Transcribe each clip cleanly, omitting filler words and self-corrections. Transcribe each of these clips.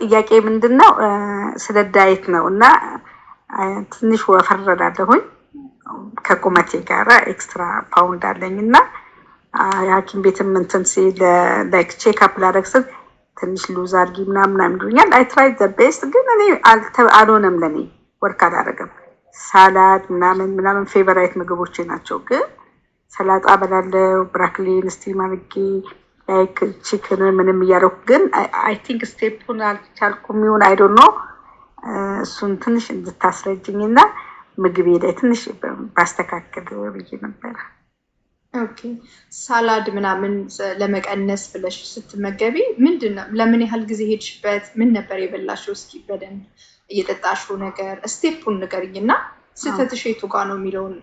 ጥያቄ ምንድነው ስለ ዳይት ነው እና ትንሽ ወፈረዳለሁኝ ከቁመቴ ጋራ ኤክስትራ ፓውንድ አለኝና ሐኪም ቤትም እንትን ሲል ላይክ ቼክ አፕ ላደርግ ትንሽ ሉዝ አድርጊ ምናምን ይሉኛል። አይ ትራይድ ዘ ቤስት ግን እኔ አልሆነም ለኔ ወርክ አላደረገም። ሳላድ ምናምን ፌቨራይት ምግቦቼ ናቸው። ግን ሰላጣ በላለው ብራክሊን ስቲም አድርጌ ላይክ ቺክን ምንም እያደረኩ ግን አይ ቲንክ ስቴፑን አልቻልኩም ይሁን አይ ዶንት ኖ። እሱን ትንሽ እንድታስረጅኝና ምግቤ ላይ ትንሽ ባስተካከል ብዬ ነበር። ኦኬ ሳላድ ምናምን ለመቀነስ ብለሽ ስትመገቢ ምንድነው ለምን ያህል ጊዜ ሄድሽበት? ምን ነበር የበላሽው? እስኪ በደንብ እየጠጣሽው ነገር ስቴፑን ንገሪኝና ስተትሽ የቱ ጋር ነው የሚለውን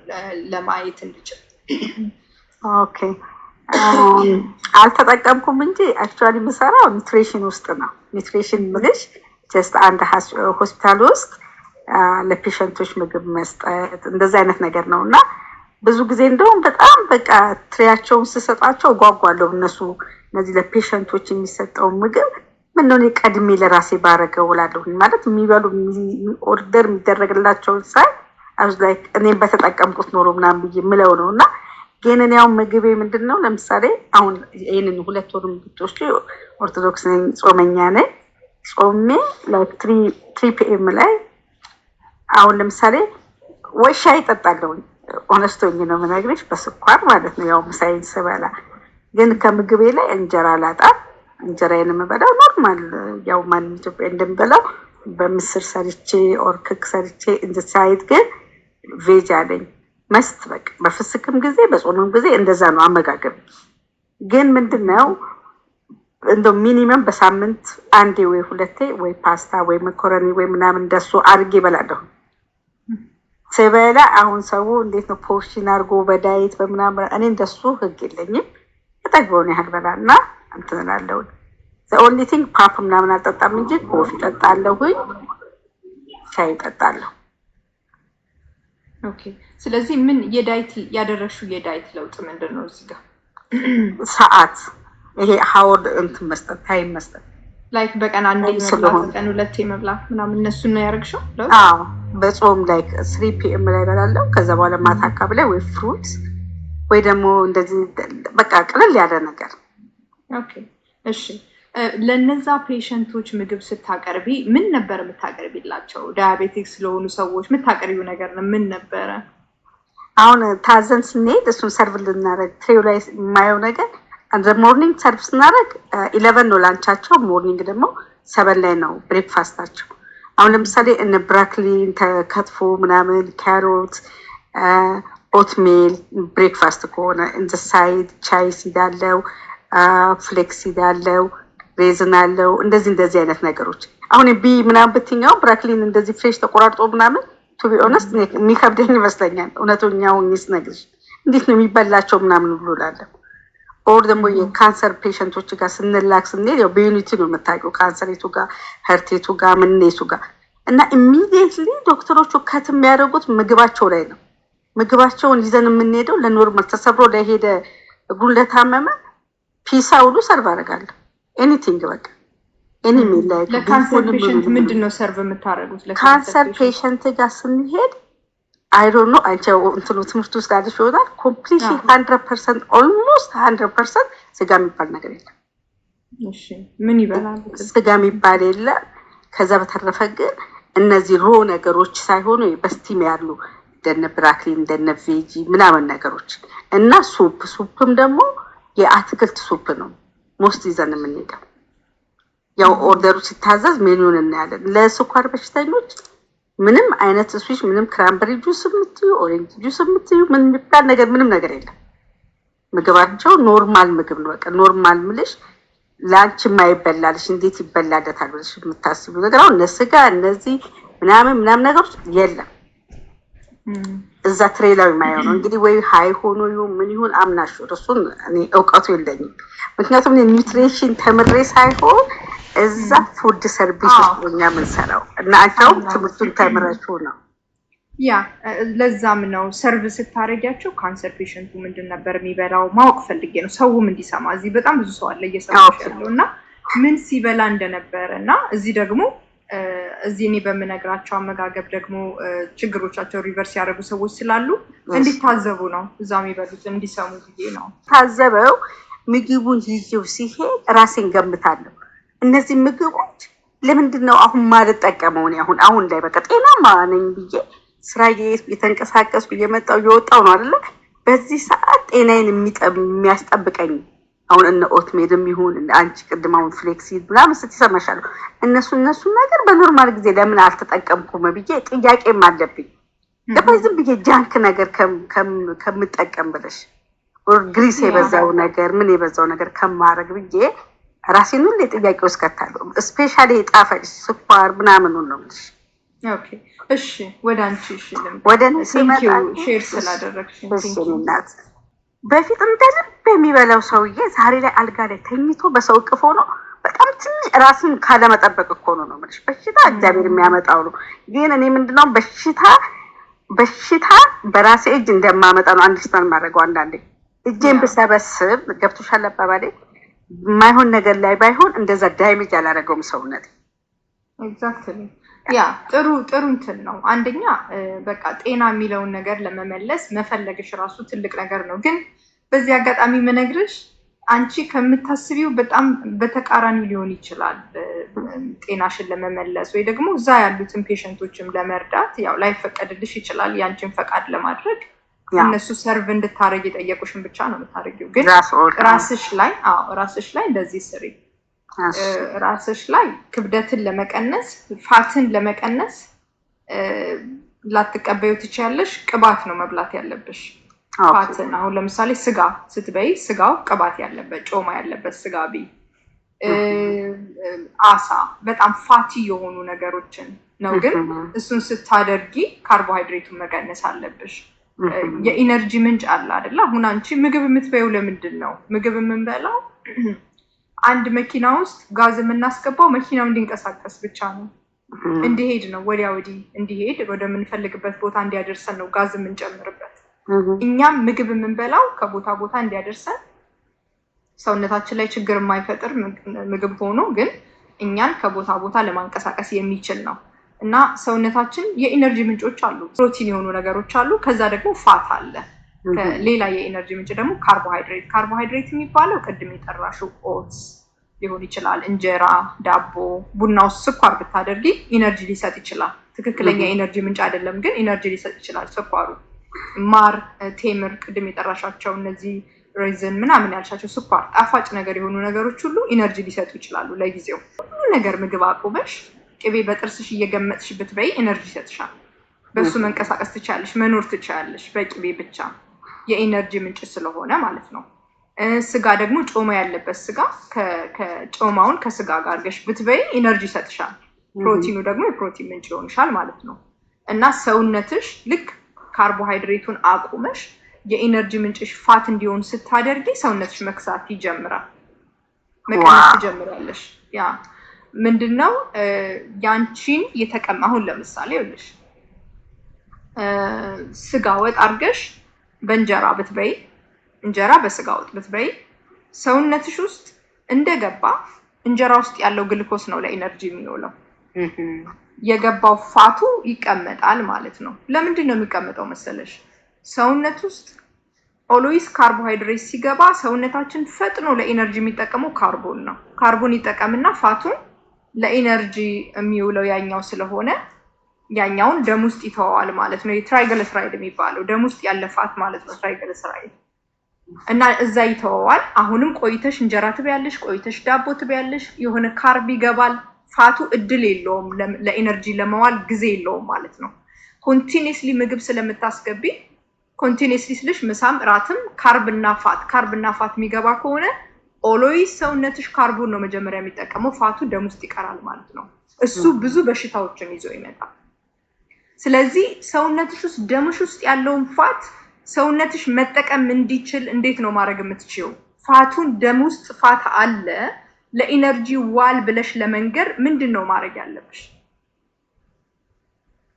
ለማየት እንድችል። ኦኬ አልተጠቀምኩም እንጂ አክቹአሊ የምሰራው ኒውትሪሽን ውስጥ ነው። ኒውትሪሽን ብለሽ ጀስት አንድ ሆስፒታል ውስጥ ለፔሸንቶች ምግብ መስጠት እንደዛ አይነት ነገር ነውና ብዙ ጊዜ እንደውም በጣም በቃ ትሪያቸውን ስሰጣቸው ጓጓለሁ። እነዚህ ለፔሸንቶች የሚሰጠው ምግብ ምን ነው ቀድሜ ለራሴ ባረገው እላለሁ። ማለት የሚበሉ ኦርደር የሚደረግላቸው ሳይ አዝ ላይክ እኔም በተጠቀምኩት ኖሮ ምናምን ብዬ ምለው ነውና ግን እኔ ያው ምግቤ ምንድነው ለምሳሌ አሁን ይሄንን 2 ወር ብትወስጂ ኦርቶዶክስ ነኝ፣ ጾመኛ ነኝ። ጾሜ ላይክ 3 ፒኤም ላይ አሁን ለምሳሌ ወይ ሻይ እጠጣለሁ። ሆነስቶኝ ነው የምነግርሽ በስኳር ማለት ነው። ያው ምሳዬን ስበላ ግን ከምግቤ ላይ እንጀራ አላጣም። እንጀራዬን የምበላው ኖርማል ያው ማን ኢትዮጵያ እንደምበላው በምስር ሰርቼ ኦርክክ ሰርቼ እንድሳይት ግን ቬጅ አለኝ መስት በቃ በፍስክም ጊዜ በጾምም ጊዜ እንደዛ ነው አመጋገብ። ግን ምንድነው እንደው ሚኒመም በሳምንት አንዴ ወይ 2 ወይ ፓስታ ወይ መኮረኒ ወይ ምናምን እንደሱ አድርጌ እበላለሁ። ሰበላ አሁን ሰው እንዴት ነው ፖርሽን አድርጎ በዳይት በምናምን እኔ እንደሱ ህግ የለኝም። ተጠግቦኝ ያህል በላና እንትን እላለሁ። the only thing ፓፕ ምናምን አልጠጣም እንጂ ኮፊ እጠጣለሁኝ፣ ሻይ እጠጣለሁ። ኦኬ ስለዚህ ምን የዳይት ያደረሽው የዳይት ለውጥ ምንድነው እዚህ ጋር? ሰዓት ይሄ ሀውድ እንትን መስጠት ታይም መስጠት ላይክ በቀን አንዴ መብላት በቀን 2 መብላት ምናምን እነሱን ነው ያደረግሽው? አዎ በጾም ላይክ 3 ፒኤም ላይ በላለው። ከዛ በኋላ ማታ አካባቢ ላይ ወይ ፍሩት ወይ ደግሞ እንደዚህ በቃ ቀለል ያለ ነገር። ኦኬ እሺ ለነዛ ፔሸንቶች ምግብ ስታቀርቢ ምን ነበር የምታቀርቢላቸው? ዳያቤቲክስ ስለሆኑ ሰዎች የምታቀርቢው ነገር ምን ነበር? አሁን ታዘን ስንሄድ እሱን ሰርቭ ልናደርግ ትሬው ላይ የማየው ነገር አንድ ሞርኒንግ ሰርቭ ስናደርግ 11 ነው ላንቻቸው፣ ሞርኒንግ ደግሞ 7 ላይ ነው ብሬክፋስታቸው። አሁን ለምሳሌ እነ ብራክሊን ተከትፎ ምናምን ካሮት ኦትሜል ብሬክፋስት ከሆነ እንደ ሳይድ ቻይ ሲዳለው ፍሌክስ ሲዳለው ሬዝን አለው እንደዚህ አይነት ነገሮች። አሁን ቢ ምናምን ብትኛው ብራክሊን እንደዚህ ፍሬሽ ተቆራርጦ ምናምን ቱ ቢ ኦነስት የሚከብደኝ ይመስለኛል። እውነተኛው ነግርሽ እንዴት ነው የሚበላቸው ምናምን ብሎ ላለው ኦር ደግሞ የካንሰር ፔሸንቶች ጋር ስንላክ ስንሄድ ያው በዩኒቲ ነው የምታውቂው ካንሰሬቱ ጋር ሀርቴቱ ጋር ምንኔቱ ጋር እና ኢሚዲየትሊ ዶክተሮቹ ከት የሚያደርጉት ምግባቸው ላይ ነው። ምግባቸውን ይዘን የምንሄደው ለኖርማል ተሰብሮ ለሄደ እግሩን ለታመመ ፒሳ ሁሉ ሰርቭ አደርጋለሁ። ኤኒቲንግ በቃ ኤኒሚ ላይ ለካንሰር ፔሸንት ምንድነው ሰርቭ የምታደርጉት? ለካንሰር ፔሸንት ጋር ስንሄድ I don't know አንቺው እንትኑ ትምህርት ውስጥ አለሽ ይሆናል ኮምፕሊትሊ 100% ኦልሞስት 100% ስጋ የሚባል ነገር የለም። እሺ ምን ይበላል? ስጋ የሚባል የለም። ከዛ በተረፈ ግን እነዚህ ሮ ነገሮች ሳይሆኑ በስቲም ያሉ እንደነ ብራክሊን እንደነ ቬጂ ምናምን ነገሮች እና ሱፕም ደግሞ የአትክልት ሱፕ ነው ሞስት ይዘን የምንሄደው። ያው ኦርደሩ ሲታዘዝ ሜኑን እናያለን። ለስኳር በሽተኞች ምንም አይነት ስዊች ምንም ክራምበሪ ጁስ የምትዩ ኦሬንጅ ጁስ የምትዩ ምን የሚባል ነገር ምንም ነገር የለም። ምግባቸው ኖርማል ምግብ ነው። በቃ ኖርማል ምልሽ ላንቺ ማይበላልሽ እንዴት ይበላደታል ብለሽ የምታስቡ ነገር አሁን ለስጋ እነዚህ ምናምን ነገሮች የለም። እዛ ትሬላው የማየው ነው እንግዲህ ወይ ሃይ ሆኖ ይሁን ምን ይሁን አምናሽ እሱን እኔ እውቀቱ የለኝም። ምክንያቱም ኒውትሪሽን ተምሬ ሳይሆን እዛ ፉድ ሰርቪስ ውስጥ ነው የምንሰራው እና አቻው ትምህርቱን ተምረሽው ነው። ያ ለዛም ነው ሰርቪስ ስታረጋቸው ካንሰር ፔሸንቱ ምንድን ነበር የሚበላው ማወቅ ፈልጌ ነው ሰውም እንዲሰማ። እዚህ በጣም ብዙ ሰው አለ እየሰማሽ ያለውና ምን ሲበላ እንደነበረና እዚህ ደግሞ እዚህ እኔ በመነግራቸው አመጋገብ ደግሞ ችግሮቻቸው ሪቨርስ ያደረጉ ሰዎች ስላሉ እንዲታዘቡ ነው እዛው የሚበሉት እንዲሰሙ ብዬ ነው። ታዘበው ምግቡን ይዤው ሲሄድ ራሴን ገምታለሁ። እነዚህ ምግቦች ለምንድን ነው አሁን ማልጠቀመው? እኔ አሁን ላይ በቃ ጤናማ ነኝ ብዬ ስራ የተንቀሳቀስኩ እየመጣሁ እየወጣሁ ነው አይደለ? በዚህ ሰዓት ጤናዬን የሚያስጠብቀኝ አሁን እነ ኦትሜድም ይሁን አንቺ ቅድም አሁን ፍሌክሲድ ምናምን ስትሰማሻለሁ እነሱ ነገር በኖርማል ጊዜ ለምን አልተጠቀምኩም ብዬ ጥያቄም አለብኝ። ለምን ዝም ብዬ ጃንክ ነገር ከምጠቀም ብለሽ ግሪስ የበዛው ነገር ምን የበዛው ነገር ከማረግ ብዬ ራሴን ሁሌ ጥያቄ ውስጥ ከታለሁ። ስፔሻሊ ጣፋጭ ስኳር ምናምን ነው የምልሽ። ኦኬ እሺ፣ ወደ አንቺ ወደ እኔ ሲመጣ ሼር ስላደረግሽ እናት በፊት እንደልብ የሚበላው ሰውዬ ዛሬ ላይ አልጋ ላይ ተኝቶ በሰው እቅፍ ሆኖ በጣም ትንሽ ራስን ካለመጠበቅ እኮ ነው የምልሽ። በሽታ እግዚአብሔር የሚያመጣው ነው። ግን እኔ ምንድነው በሽታ በራሴ እጅ እንደማመጣ ነው አንደርስታንድ ማድረገው። አንዳንዴ እጄን ብሰበስብ ገብቶሻል አባባሌ የማይሆን ነገር ላይ ባይሆን እንደዛ ዳሜጅ አላደረገውም ሰውነት። ኤግዛክትሊ ያ ጥሩ እንትን ነው። አንደኛ በቃ ጤና የሚለውን ነገር ለመመለስ መፈለግሽ ራሱ ትልቅ ነገር ነው። ግን በዚህ አጋጣሚ መነግርሽ አንቺ ከምታስቢው በጣም በተቃራኒ ሊሆን ይችላል። ጤናሽን ለመመለስ ወይ ደግሞ እዛ ያሉትን ፔሸንቶችም ለመርዳት ያው ላይፈቀድልሽ ይችላል። ያንቺን ፈቃድ ለማድረግ እነሱ ሰርቭ እንድታረግ የጠየቁሽን ብቻ ነው የምታረጊው። ግን ራስሽ ላይ እንደዚህ ስሪ። ራስሽ ላይ ክብደትን ለመቀነስ ፋትን ለመቀነስ ላትቀበዩ ትችያለሽ። ቅባት ነው መብላት ያለብሽ። ፋትን አሁን ለምሳሌ ስጋ ስትበይ ስጋው ቅባት ያለበት ጮማ ያለበት ስጋ ቢ አሳ በጣም ፋቲ የሆኑ ነገሮችን ነው። ግን እሱን ስታደርጊ ካርቦሃይድሬቱን መቀነስ አለብሽ። የኢነርጂ ምንጭ አለ አይደል? አሁን አንቺ ምግብ የምትበይው ለምንድን ነው? ምግብ የምንበላው አንድ መኪና ውስጥ ጋዝ የምናስገባው መኪናው እንዲንቀሳቀስ ብቻ ነው፣ እንዲሄድ ነው፣ ወዲያ ወዲህ እንዲሄድ ወደምንፈልግበት ቦታ እንዲያደርሰን ነው ጋዝ የምንጨምርበት። እኛም ምግብ የምንበላው ከቦታ ቦታ እንዲያደርሰን ሰውነታችን ላይ ችግር የማይፈጥር ምግብ ሆኖ ግን እኛን ከቦታ ቦታ ለማንቀሳቀስ የሚችል ነው። እና ሰውነታችን የኢነርጂ ምንጮች አሉ፣ ፕሮቲን የሆኑ ነገሮች አሉ፣ ከዛ ደግሞ ፋት አለ። ሌላ የኢነርጂ ምንጭ ደግሞ ካርቦሃይድሬት የሚባለው ቅድም የጠራሽው ኦትስ ሊሆን ይችላል፣ እንጀራ፣ ዳቦ፣ ቡና ውስጥ ስኳር ብታደርጊ ኢነርጂ ሊሰጥ ይችላል። ትክክለኛ ኢነርጂ ምንጭ አይደለም ግን ኢነርጂ ሊሰጥ ይችላል ስኳሩ። ማር፣ ቴምር፣ ቅድም የጠራሻቸው እነዚህ ሬዝን ምናምን ያልሻቸው ስኳር፣ ጣፋጭ ነገር የሆኑ ነገሮች ሁሉ ኢነርጂ ሊሰጡ ይችላሉ ለጊዜው። ሁሉ ነገር ምግብ አቁመሽ ቅቤ በጥርስሽ እየገመጥሽ ብትበይ ኢነርጂ ይሰጥሻል። በሱ መንቀሳቀስ ትችያለሽ፣ መኖር ትችያለሽ በቅቤ ብቻ የኢነርጂ ምንጭ ስለሆነ ማለት ነው። ስጋ ደግሞ ጮማ ያለበት ስጋ ከጮማውን ከስጋ ጋር አድርገሽ ብትበይ ኢነርጂ ይሰጥሻል። ፕሮቲኑ ደግሞ የፕሮቲን ምንጭ ይሆንሻል ማለት ነው። እና ሰውነትሽ ልክ ካርቦሃይድሬቱን አቁመሽ የኢነርጂ ምንጭሽ ፋት እንዲሆን ስታደርጊ ሰውነትሽ መክሳት ይጀምራል፣ መቀነስ ትጀምራለሽ። ያ ምንድነው ያንቺን አሁን ለምሳሌ ይኸውልሽ ስጋ ወጥ አድርገሽ በእንጀራ ብትበይ እንጀራ በስጋ ወጥ ብትበይ ሰውነትሽ ውስጥ እንደገባ እንጀራ ውስጥ ያለው ግሉኮስ ነው ለኢነርጂ የሚውለው። የገባው ፋቱ ይቀመጣል ማለት ነው። ለምንድን ነው የሚቀመጠው መሰለሽ? ሰውነት ውስጥ ኦልዌይስ ካርቦሃይድሬት ሲገባ ሰውነታችን ፈጥኖ ለኢነርጂ የሚጠቀመው ካርቦን ነው። ካርቦን ይጠቀምና ፋቱን ለኢነርጂ የሚውለው ያኛው ስለሆነ ያኛውን ደም ውስጥ ይተዋል ማለት ነው። የትራይግሊሰራይድ የሚባለው ደም ውስጥ ያለ ፋት ማለት ነው ትራይግሊሰራይድ። እና እዛ ይተዋል። አሁንም ቆይተሽ እንጀራ ትበያለሽ፣ ቆይተሽ ዳቦ ትበያለሽ፣ የሆነ ካርብ ይገባል። ፋቱ እድል የለውም ለኢነርጂ ለመዋል ጊዜ የለውም ማለት ነው። ኮንቲኒየስሊ ምግብ ስለምታስገቢ ኮንቲኒየስሊ ስልሽ ምሳም ራትም ካርብና ፋት የሚገባ ከሆነ ኦልዌይስ ሰውነትሽ ካርቦን ነው መጀመሪያ የሚጠቀመው፣ ፋቱ ደም ውስጥ ይቀራል ማለት ነው። እሱ ብዙ በሽታዎችን ይዞ ይመጣል። ስለዚህ ሰውነትሽ ውስጥ ደምሽ ውስጥ ያለውን ፋት ሰውነትሽ መጠቀም እንዲችል እንዴት ነው ማድረግ የምትችይው? ፋቱን ደም ውስጥ ፋት አለ ለኢነርጂ ዋል ብለሽ ለመንገር ምንድን ነው ማድረግ ያለብሽ?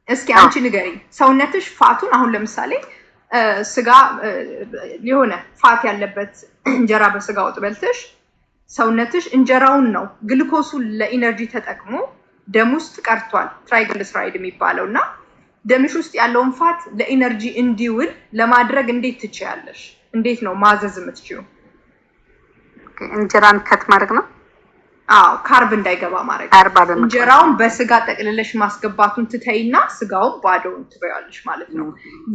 እስኪ አንቺ ንገሪኝ። ሰውነትሽ ፋቱን አሁን ለምሳሌ ስጋ የሆነ ፋት ያለበት እንጀራ በስጋ ወጥ በልተሽ ሰውነትሽ እንጀራውን ነው ግሉኮሱን ለኢነርጂ ተጠቅሞ ደም ውስጥ ቀርቷል ትራይግሊሰራይድ የሚባለውና ደምሽ ውስጥ ያለውን ፋት ለኢነርጂ እንዲውል ለማድረግ እንዴት ትችያለሽ? እንዴት ነው ማዘዝ የምትችይው? እንጀራን ከት ማድረግ ነው። ካርብ እንዳይገባ ማድረግ። እንጀራውን በስጋ ጠቅልለሽ ማስገባቱን ትተይና ስጋውን ባዶውን ትበያለሽ ማለት ነው።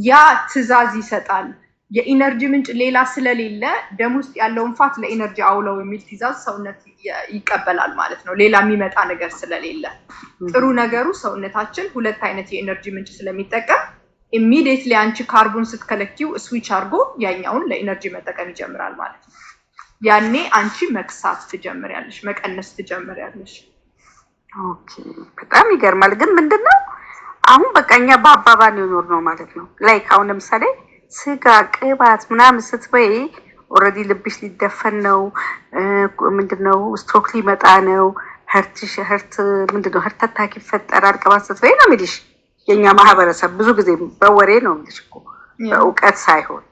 ያ ትዕዛዝ ይሰጣል። የኢነርጂ ምንጭ ሌላ ስለሌለ ደም ውስጥ ያለውን ፋት ለኢነርጂ አውለው የሚል ትዕዛዝ ሰውነት ይቀበላል ማለት ነው። ሌላ የሚመጣ ነገር ስለሌለ ጥሩ ነገሩ ሰውነታችን ሁለት አይነት የኢነርጂ ምንጭ ስለሚጠቀም ኢሚዲየትሊ አንቺ ካርቦን ስትከለኪው ስዊች አድርጎ ያኛውን ለኢነርጂ መጠቀም ይጀምራል ማለት ነው። ያኔ አንቺ መክሳት ትጀምሪያለሽ፣ መቀነስ ትጀምሪያለሽ። ኦኬ በጣም ይገርማል። ግን ምንድነው አሁን በቃኛ በአባባል ይኖር ነው ማለት ነው። ላይክ አሁን ለምሳሌ ስጋ ቅባት ምናምን ስትበይ ኦልሬዲ ልብሽ ሊደፈን ነው። ምንድነው ስትሮክ ሊመጣ ነው። ህርት ምንድነው ህርት አታክ ይፈጠራል ቅባት ስትበይ ነው የሚልሽ የኛ ማህበረሰብ። ብዙ ጊዜ በወሬ ነው የሚልሽ እኮ በእውቀት ሳይሆን።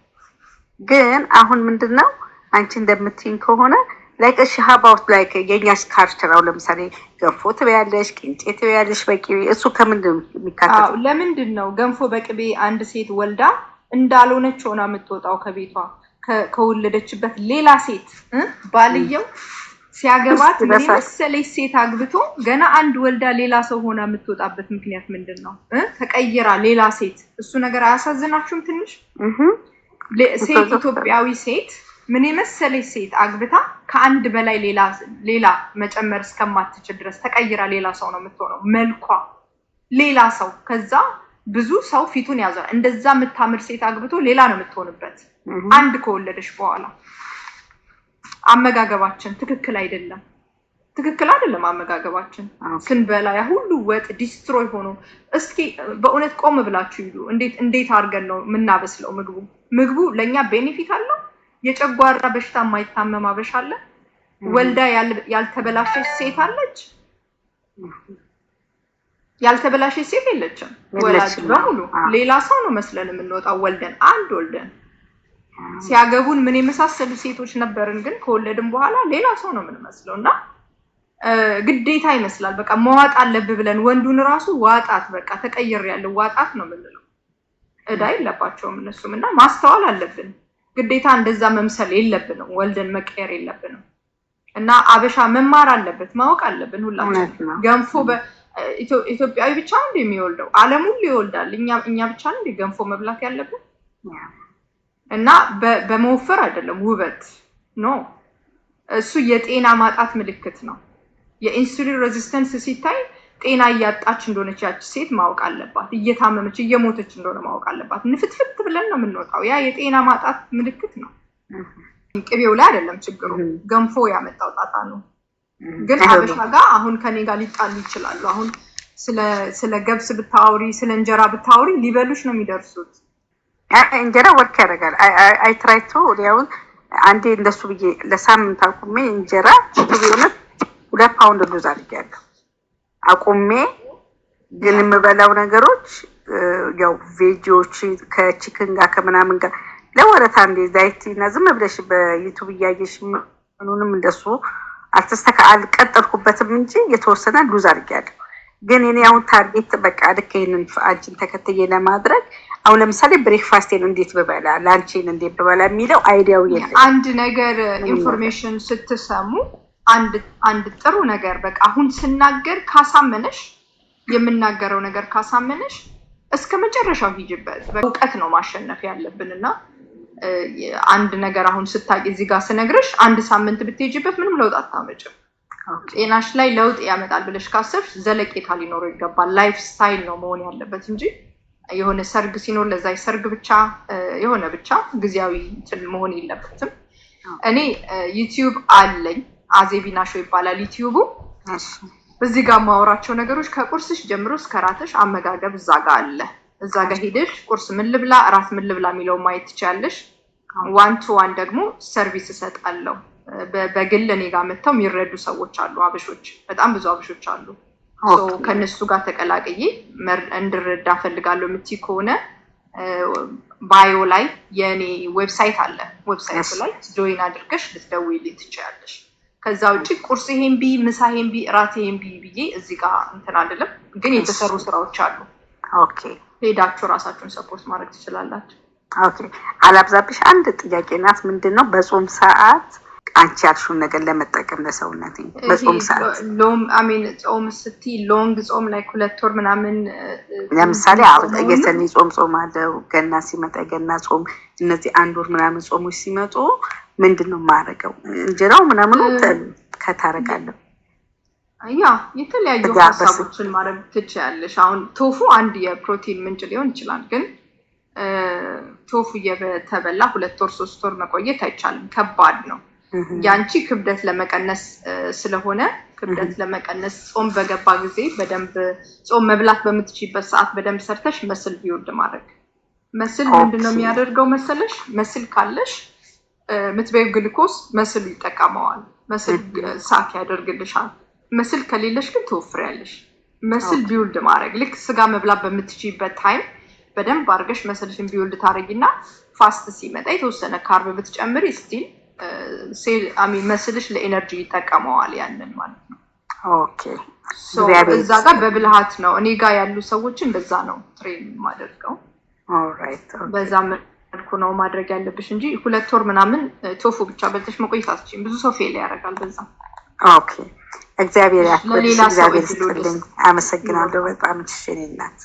ግን አሁን ምንድነው አንቺ እንደምትይኝ ከሆነ ላይክ እሺ ሀባውት ላይክ የኛስ ካልቸራው ለምሳሌ ገንፎ ትበያለሽ፣ ቅንጬ ትበያለሽ በቅቤ። እሱ ከምንድን ነው የሚካተተው? ለምንድን ነው ገንፎ በቅቤ አንድ ሴት ወልዳ እንዳልሆነች ሆና የምትወጣው ከቤቷ ከወለደችበት ሌላ ሴት ባልየው ሲያገባት መሰለሽ ሴት አግብቶ ገና አንድ ወልዳ ሌላ ሰው ሆና የምትወጣበት ምክንያት ምንድን ነው? ተቀይራ ሌላ ሴት። እሱ ነገር አያሳዝናችሁም ትንሽ? ሴት ኢትዮጵያዊ ሴት ምን የመሰለሽ ሴት አግብታ ከአንድ በላይ ሌላ መጨመር እስከማትችል ድረስ ተቀይራ ሌላ ሰው ነው የምትሆነው። መልኳ ሌላ ሰው ከዛ ብዙ ሰው ፊቱን ያዛል። እንደዛ የምታምር ሴት አግብቶ ሌላ ነው የምትሆንበት አንድ ከወለደሽ በኋላ። አመጋገባችን ትክክል አይደለም አመጋገባችን። ስንበላ ያ ሁሉ ወጥ ዲስትሮይ ሆኖ እስኪ በእውነት ቆም ብላችሁ ይሉ እንዴት አድርገን ነው የምናበስለው? ምግቡ ለኛ ቤኔፊት አለው? የጨጓራ በሽታ የማይታመም አበሻ አለ? ወልዳ ያልተበላሸች ሴት አለች? ያልተበላሸች ሴት የለችም። ወላጅ በሙሉ ሌላ ሰው ነው መስለን የምንወጣው። ወልደን ሲያገቡን ምን የመሳሰሉ ሴቶች ነበርን፣ ግን ከወለድን በኋላ ሌላ ሰው ነው የምንመስለውና ግዴታ ይመስላል። በቃ መዋጥ አለብህ ብለን ወንዱን ራሱ ዋጣት፣ በቃ ተቀይሬያለሁ ዋጣት ነው የምንለው። እዳ የለባቸውም እነሱም። እና ማስተዋል አለብን። ግዴታ እንደዛ መምሰል የለብንም። ወልደን መቀየር የለብንም። እና አበሻ መማር አለበት፣ ማወቅ አለብን ሁላችን። ገንፎ ኢትዮጵያዊ ብቻ ነው የሚወልደው? ዓለም ሁሉ ይወልዳል። እኛ ብቻ ነው ገንፎ መብላት ያለብን? እና በመወፈር አይደለም ውበት ነው። እሱ የጤና ማጣት ምልክት ነው። የኢንሱሊን ሬዚስተንስ ሲታይ ጤና እያጣች እንደሆነች ያቺ ሴት ማወቅ አለባት። እየታመመች እየሞተች እንደሆነ ማወቅ አለባት። ንፍትፍት ብለን ነው የምንወጣው። ያ የጤና ማጣት ምልክት ነው። ቅቤው ላይ አይደለም ችግሩ፣ ገንፎ ያመጣው ጣጣ ነው። ግን አበሻ ጋር አሁን ከኔ ጋር ሊጣሉ ይችላሉ። አሁን ስለ ገብስ ብታወሪ፣ ስለ እንጀራ ብታወሪ ሊበሉሽ ነው የሚደርሱት። እንጀራ ወርክ ያደርጋል። አይ ትራይ ቱ ሊያውን አንዴ እንደሱ ብዬ ለሳምንት አቁሜ እንጀራ ቢሆን 2 ፓውንድ ሉዝ አድርጌያለሁ። አቁሜ ግን የምበላው ነገሮች ያው ቬጂዎች ከቺክን ጋር ከምናምን ጋር ለወራት አንዴ ዳይት እና ዝም ብለሽ በዩቲዩብ እያየሽ ምኑንም እንደሱ አልቀጠልኩበትም እንጂ የተወሰነ ሉዝ አድርጌያለሁ። ግን እኔ አሁን ታርጌት በቃ ልክ ይሄንን አንቺን ተከትዬ ለማድረግ አሁን ለምሳሌ ብሬክፋስቴን እንዴት በበላ ላንቺን እንዴት በበላ የሚለው አይዲያው የለም። አንድ ነገር ኢንፎርሜሽን ስትሰሙ አንድ ጥሩ ነገር በቃ አሁን ስናገር ካሳመነሽ፣ የምናገረው ነገር ካሳመነሽ እስከ መጨረሻው ሂጅበት። በእውቀት ነው ማሸነፍ ያለብንና አንድ ነገር አሁን ስታቂ እዚህ ጋር ስነግርሽ አንድ ሳምንት ብትሄጂበት ምንም ለውጥ አታመጭም። ጤናሽ ላይ ለውጥ ያመጣል ብለሽ ካሰብሽ ዘለቄታ ሊኖረው ይገባል። ላይፍ ስታይል ነው መሆን ያለበት እንጂ የሆነ ሰርግ ሲኖር ለዛ ሰርግ ብቻ የሆነ ብቻ ጊዜያዊ መሆን የለበትም። እኔ ዩቲዩብ አለኝ፣ አዜቢና ሾው ይባላል ዩቲዩቡ። እዚህ ጋር ማወራቸው ነገሮች ከቁርስሽ ጀምሮ እስከ ራትሽ አመጋገብ እዛ ጋር አለ። እዛ ጋር ሄደሽ ቁርስ ምን ልብላ፣ እራት ምን ልብላ የሚለው ማየት ትችያለሽ። 1-to-1 ደግሞ ሰርቪስ እሰጣለሁ። በግል እኔ ጋር መጥተው የሚረዱ ሰዎች አሉ፣ አበሾች፣ በጣም ብዙ አበሾች አሉ። ከነሱ ጋር ተቀላቅዬ እንድረዳ ፈልጋለሁ የምትይ ከሆነ ባዮ ላይ የኔ ዌብሳይት አለ። ዌብሳይቱ ላይ ጆይን አድርገሽ ልትደውይልኝ ትችያለሽ። ከዛ ውጪ ቁርስ ይሄን ቢ ምሳ ይሄን ቢ ራት ይሄን ቢ ብዬ እዚህ ጋር እንትን አይደለም ግን የተሰሩ ስራዎች አሉ ኦኬ ሄዳችሁ ራሳችሁን ሰፖርት ማድረግ ትችላላችሁ ኦኬ አላብዛብሽ አንድ ጥያቄ ናት ምንድነው በጾም ሰዓት አንቺ ያልሽውን ነገር ለመጠቀም ለሰውነቴ በጾም ሰዓት ሎም አሜን ጾም ስቲ ሎንግ ጾም ላይ 2 ወር ምናምን ለምሳሌ የሰኔ ጾም አለው ገና ሲመጣ ገና ጾም እነዚህ አንድ ወር ምናምን ጾሞች ሲመጡ ምንድነው ማረገው እንጀራው ምናምን ከታረጋለሁ ያ የተለያዩ ሀሳቦችን ማድረግ ትችያለሽ አሁን ቶፉ አንድ የፕሮቲን ምንጭ ሊሆን ይችላል ግን ቶፉ የተበላ 2 ወር 3 ወር መቆየት አይቻልም ከባድ ነው ያንቺ ክብደት ለመቀነስ ስለሆነ ክብደት ለመቀነስ ጾም በገባ ጊዜ በደንብ ጾም መብላት በምትችይበት ሰዓት በደንብ ሰርተሽ መስል ቢውልድ ማድረግ መስል ምንድነው የሚያደርገው መሰለሽ መስል ካለሽ ምትበይው ግሉኮስ መስል ይጠቀማዋል መስል ሳክ ያደርግልሻል መስል ከሌለሽ ግን ትወፍሪያለሽ መስል ቢውልድ ማድረግ ልክ ስጋ መብላት በምትችይበት ታይም በደንብ አድርገሽ መስልሽን ቢውልድ ታረጊና ፋስት ሲመጣ የተወሰነ ካርብ ብትጨምሪ ስቲል ሴል አሚን መስልሽ ለኤነርጂ ይጠቀማዋል ያንን ማለት ነው ኦኬ እዛ ጋር በብልሃት ነው እኔ ጋር ያሉ ሰዎች እንደዛ ነው ትሬን ማድረጋው ኦልራይት በዛ መልኩ ነው ማድረግ ያለብሽ እንጂ 2 ወር ምናምን ቶፉ ብቻ በልተሽ መቆየት አትችይም ብዙ ሰው ፌል ያደርጋል በዛ ኦኬ እግዚአብሔር ያክብርሽ እግዚአብሔር ይስጥልኝ አመሰግናለሁ በጣም እሺ እናት